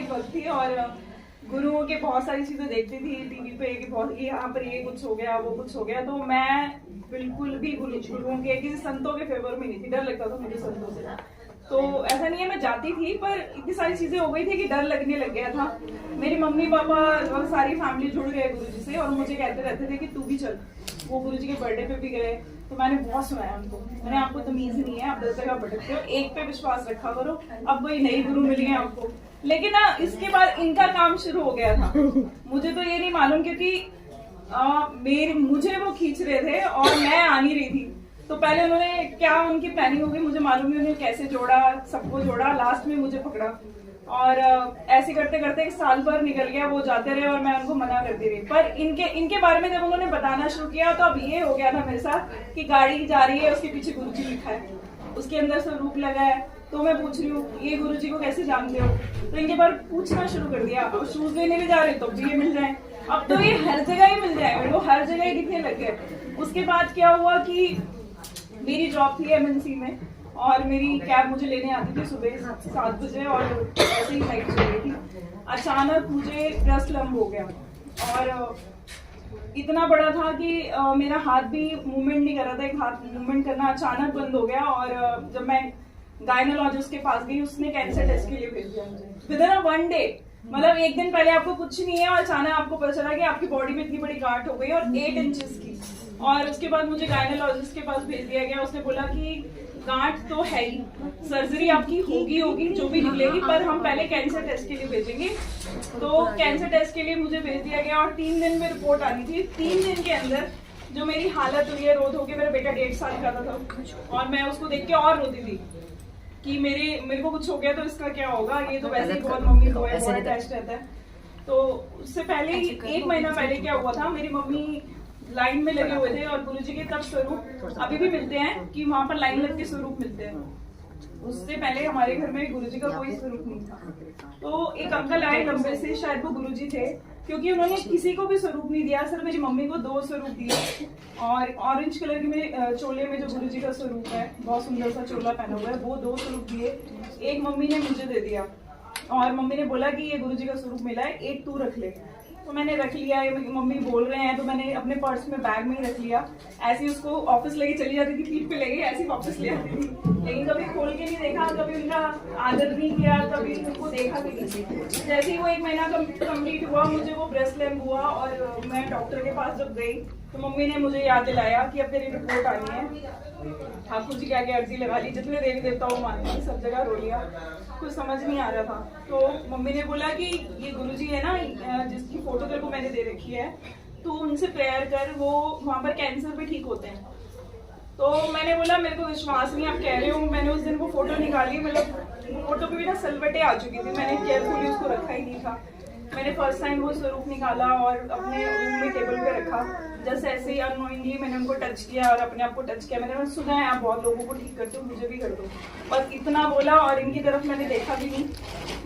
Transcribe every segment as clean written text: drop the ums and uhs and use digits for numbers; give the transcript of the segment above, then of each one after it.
भक्त थी और गुरुओं के बहुत सारी चीजें देखती थी टीवी पे कि बहुत यहाँ पर ये कुछ हो गया वो कुछ हो गया, तो मैं बिल्कुल भी गुरुओं के किसी संतों के फेवर में नहीं थी, डर लगता था मुझे संतों से। तो ऐसा नहीं है मैं जाती थी, पर इतनी सारी चीजें हो गई थी कि डर लगने लग गया था। मेरी मम्मी पापा और सारी फैमिली जुड़ गए गुरुजी से और मुझे कहते रहते थे कि तू भी चल। वो गुरुजी के बर्थडे पे भी गए, तो मैंने बहुत सुनाया उनको, मैंने आपको तमीज नहीं है, आप 10 जगह भटकते हो, एक पे विश्वास रखा करो। अब वही नई गुरु मिली है आपको, लेकिन ना इसके बाद इनका काम शुरू हो गया था। मुझे तो ये नहीं मालूम क्योंकि मुझे वो खींच रहे थे और मैं आ नहीं रही थी। तो पहले उन्होंने क्या उनकी प्लानिंग होगी मुझे मालूम नहीं, उन्होंने कैसे जोड़ा, सबको जोड़ा, लास्ट में मुझे पकड़ा और ऐसे करते करते 1 साल भर निकल गया, वो जाते रहे और मैं उनको मना करती रही। पर इनके बारे में जब उन्होंने बताना शुरू किया तो अब ये हो गया था मेरे साथ कि गाड़ी जा रही है, उसके पीछे गुरुजी लिखा है, उसके अंदर स्वरूप लगा है। तो मैं पूछ रही हूँ ये गुरुजी को कैसे जानते हो, तो इनके बारे पूछना शुरू कर दिया। अब शूज लेने भी जा रहे तो भी ये मिल जाए, अब तो ये हर जगह ही मिल जाए, मेरे को हर जगह ही दिखने लग गए। उसके बाद क्या हुआ कि मेरी जॉब थी MNC में और मेरी कैब मुझे लेने आती थी सुबह 7 बजे और ऐसे ही फ्लाइट चल रही थी। अचानक मुझे ब्रेस्ट लंप हो गया और इतना बड़ा था कि मेरा हाथ भी मूवमेंट नहीं कर रहा था, एक हाथ मूवमेंट करना अचानक बंद हो गया। और जब मैं गायनोलॉजिस्ट के पास गई, उसने कैंसर टेस्ट के लिए भेज दिया मुझे विदिन 1 डे। मतलब एक दिन पहले आपको कुछ नहीं है और अचानक आपको पता चला कि आपकी बॉडी में इतनी बड़ी गांठ हो गई और 8 इंचेस की। और उसके बाद मुझे गायनोलॉजिस्ट के पास भेज दिया गया। उसने बोला कि गांठ तो है ही, सर्जरी आपकी होगी जो भी निकलेगी, पर हम पहले कैंसर टेस्ट के लिए भेजेंगे। तो कैंसर टेस्ट के लिए मुझे भेज दिया गया और 3 दिन में रिपोर्ट आनी थी। 3 दिन के अंदर जो मेरी हालत हुई है, रो धो के, मेरा बेटा 1.5 साल का था और मैं उसको देख के और रोती थी कि मेरे को कुछ हो गया तो इसका क्या होगा, ये तो वैसे ही बहुत मम्मी को बहुत अटैच रहता है। तो उससे पहले 1 महीना पहले क्या हुआ था, मेरी मम्मी लाइन में लगे हुए थे और गुरुजी के तब स्वरूप अभी भी मिलते हैं कि वहां पर लाइन लग के स्वरूप मिलते हैं। उससे पहले हमारे घर में गुरुजी का कोई स्वरूप नहीं था। तो एक अंकल आए लंबे से, शायद वो गुरुजी थे, क्योंकि उन्होंने किसी को भी स्वरूप नहीं दिया, सिर्फ मेरी मम्मी को 2 स्वरूप दिए। और ऑरेंज कलर के मेरे चोले में जो गुरुजी का स्वरूप है, बहुत सुंदर सा चोला पहना हुआ है, वो 2 स्वरूप दिए। एक मम्मी ने मुझे दे दिया और मम्मी ने बोला कि ये गुरुजी का स्वरूप मिला है, एक तू रख ले। तो मैंने रख लिया, मम्मी बोल रहे हैं तो मैंने अपने पर्स में बैग में ही रख लिया। ऐसे ही उसको ऑफिस लेके चली जाती थी, पीठ पे लगे ऐसे ही वापस ले आती थी, लेकिन कभी खोल के नहीं देखा, कभी उनका आदर नहीं किया, कभी उनको देखा भी नहीं। जैसे ही वो 1 महीना कंप्लीट हुआ, मुझे वो ब्रेस्ट लैम्प हुआ और मैं डॉक्टर के पास जब गई तो मम्मी ने मुझे याद दिलाया कि अब तेरी रिपोर्ट आनी है। ठाकुर जी क्या अर्जी लगा ली, जितने देवी देवताओं माने सब जगह रो लिया, कुछ समझ नहीं आ रहा था। तो मम्मी ने बोला कि ये गुरुजी है ना जिसकी फोटो तेरे को मैंने दे रखी है, तो उनसे प्रेयर कर, वो वहां पर कैंसर भी ठीक होते हैं। तो मैंने बोला मेरे को विश्वास नहीं आप कह रहे हो। मैंने उस दिन वो फोटो निकाली, मतलब फोटो पे भी ना सलवटें आ चुकी थी, मैंने केयरफुली उसको रखा ही नहीं था। मैंने फर्स्ट टाइम वो स्वरूप निकाला और अपने रूम में टेबल पे रखा। जैसे ऐसे ही अननोइंगली मैंने उनको टच किया और अपने आप को टच किया। मैंने सुना है आप बहुत लोगों को ठीक करते हो, मुझे भी कर दो, बस इतना बोला। और इनकी तरफ मैंने देखा भी नहीं,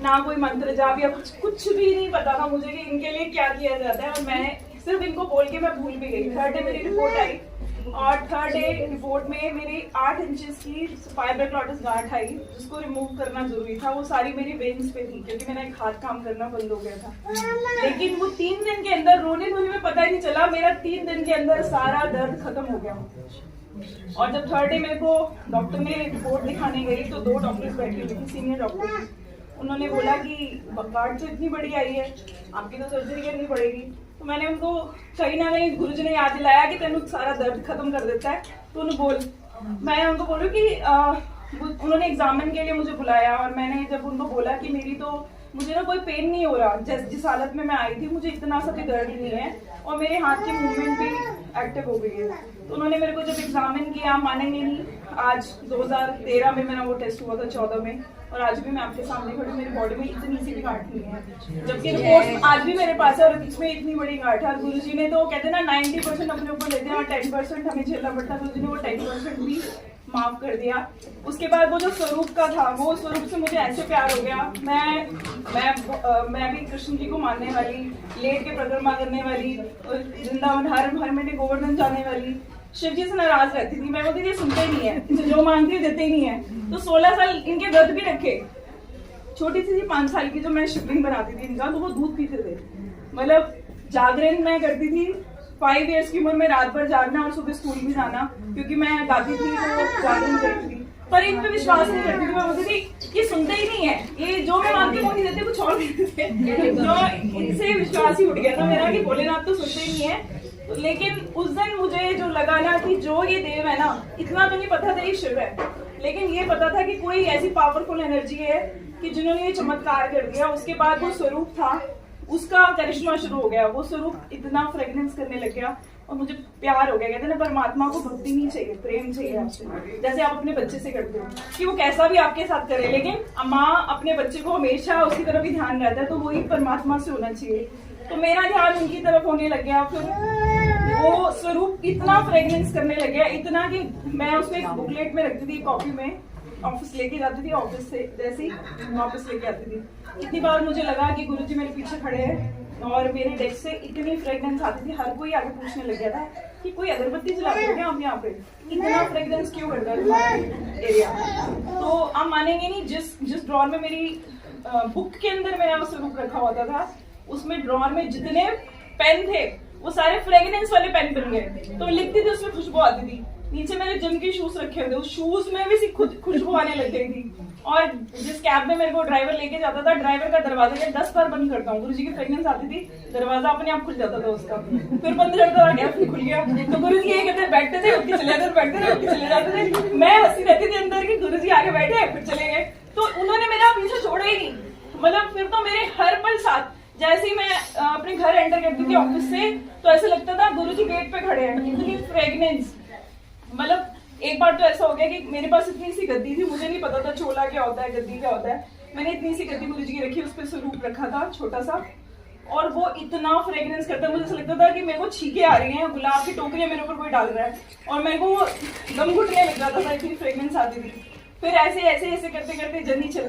ना कोई मंत्र जाप या कुछ भी नहीं पता था मुझे कि इनके लिए क्या किया जाता है। और मैं सिर्फ इनको बोल के मैं भूल भी गई। 3rd डे मेरी रिपोर्ट आई और 3rd डे रिपोर्ट में मेरी 8 इंचेस की फाइब्रोक्लॉटिस गांठ आई, जिसको रिमूव करना जरूरी था। वो सारी मेरी वेन्स पे थी क्योंकि मेरा एक हाथ काम करना बंद हो गया था। लेकिन वो 3 दिन के अंदर रोने धोने में पता ही नहीं चला, मेरा 3 दिन के अंदर सारा दर्द खत्म हो गया। और जब 3rd डे मेरे को डॉक्टर ने रिपोर्ट दिखाने गई तो 2 डॉक्टर्स बैठे हुए थे, सीनियर डॉक्टर। उन्होंने बोला कि गांठ तो इतनी बड़ी आई है, आपकी तो सर्जरी करनी पड़ेगी। तो मैंने उनको कहीं ना कहीं गुरुजी ने याद दिलाया कि तेनू सारा दर्द खत्म कर देता है, तो उन्हें बोल। मैं उनको बोलूँ कि उन्होंने एग्जामिन के लिए मुझे बुलाया और मैंने जब उनको बोला कि मुझे ना कोई पेन नहीं हो रहा, जिस हालत में मैं आई थी मुझे इतना सा भी दर्द नहीं है और मेरे हाथ की मूवमेंट भी एक्टिव हो गई है। तो उन्होंने मेरे को जब एग्जामिन किया, मानेंगे नहीं, आज 2013 में मेरा वो टेस्ट हुआ था, 14 में, और आज भी मैं आपके सामने खड़ी, मेरी बॉडी में इतनी सी भी गांठ नहीं है, जबकि रिपोर्ट आज भी मेरे पास है और इसमें इतनी बड़ी गांठ है। गुरुजी ने तो कहते हैं ना 90% अपने ऊपर लेते हैं और 10% हमें झेलना पड़ता है, गुरुजी ने वो 10% भी माफ कर दिया। उसके बाद वो जो स्वरूप का था, वो स्वरूप से मुझे ऐसे प्यार हो गया। मैं भी कृष्ण जी को मानने वाली, लेट के परिक्रमा करने वाली, वृंदावन हर महीने गोवर्धन जाने वाली, शिव जी से नाराज रहती थी। मैं बोलती थी सुनते ही नहीं है, जो मांगती है देते ही नहीं है। तो 16 साल इनके व्रत भी रखे छोटी सी 5 साल की जो मैं शिवलिंग बनाती थी इनका, तो वो दूध पीते थे। मतलब जागरण मैं करती थी 5 इयर्स की उम्र में, रात भर जागना और सुबह स्कूल भी जाना, क्योंकि मैं गाती थी तो जागरण करती थी। पर इन पे विश्वास नहीं करती थी। मैं बोलती थी ये सुनते ही नहीं है, ये जो मैं मांगती हूँ वो नहीं देते, कुछ और देते थे। जो इनसे विश्वास ही उठ गया था मेरा कि भोलेनाथ तो सुनते ही नहीं है। लेकिन उस दिन मुझे जो लगा ना कि जो ये देव है ना, इतना तो नहीं पता था ये शिव है, लेकिन ये पता था कि कोई ऐसी पावरफुल एनर्जी है कि जिन्होंने ये चमत्कार कर दिया। उसके बाद वो स्वरूप था, उसका करिश्मा शुरू हो गया। वो स्वरूप इतना फ्रेग्रेंस करने लग गया और मुझे प्यार हो गया। कहते हैं ना, परमात्मा को भक्ति नहीं चाहिए, प्रेम चाहिए आपसे, जैसे आप अपने बच्चे से करते हो कि वो कैसा भी आपके साथ करे, लेकिन माँ अपने बच्चे को हमेशा उसकी तरफ ही ध्यान रहता है, तो वही परमात्मा से होना चाहिए। तो मेरा ध्यान उनकी तरफ होने लग गया। फिर वो स्वरूप इतना फ्रेग्रेंस करने लग गया, इतना कि मैं उसको एक बुकलेट में रखती थी, कॉपी में ऑफिस लेके जाती थी, ऑफिस से जैसे ही वापस लेके आती थी। कितनी बार मुझे लगा कि गुरुजी मेरे पीछे खड़े हैं और मेरे डेस्क से इतनी फ्रेग्रेंस आती थी, हर कोई आगे पूछने लग गया था कि कोई अगरबत्ती जलाते हो क्या आप यहाँ पे, इतना फ्रेग्रेंस क्यों करता है तुम्हारा एरिया। तो आप मानेंगे नहीं, जिस ड्रॉर में मेरी बुक के अंदर मेरा वो स्वरूप रखा होता था, उसमें ड्रॉर में जितने पेन थे वो सारे फ्रेग्रेंस वाले पेन बन गए। तो लिखती थी, उसमें खुशबू आती थी। नीचे मेरे जिम के शूज रखे हुए थे, उस शूज में भी खुशबू आने लग गई थी। और जिस कैब में मेरे को ड्राइवर लेके जाता था, ड्राइवर का दरवाजा मैं 10 बार बंद करता हूँ, गुरुजी की फ्रेग्रेंस आती थी, दरवाजा अपने आप खुल जाता था उसका, फिर बंद करता था, फिर खुल गया। तो गुरुजी ये कहते बैठते थे, उठ के चले जाते, बैठते थे, उठ के चले जाते थे। मैं हंसी रहती थी अंदर की गुरुजी आगे बैठे फिर चले गए। तो उन्होंने मेरा पीछे छोड़ा ही नहीं। मतलब फिर तो मेरे हर पल साथ, जैसे ही मैं अपने घर एंटर करती थी ऑफिस से, तो ऐसा लगता था गुरुजी गेट पे खड़े हैं, इतनी फ्रेग्रेंस। मतलब एक बार तो ऐसा हो गया कि मेरे पास इतनी सी गद्दी थी, मुझे नहीं पता था चोला क्या होता है, गद्दी क्या होता है। मैंने इतनी सी गद्दी गुरुजी की रखी, उस पर स्वरूप रखा था छोटा सा, और वो इतना फ्रेग्रेंस करता, मुझे ऐसा लगता था कि मेरे को छींके आ रही हैं, गुलाब की टोकरियां मेरे ऊपर कोई डाल रहा है, और मेरे को दम घुटने लग जाता था, इतनी फ्रेग्रेंस आती थी। फिर ऐसे ऐसे ऐसे करते करते जर्नी चल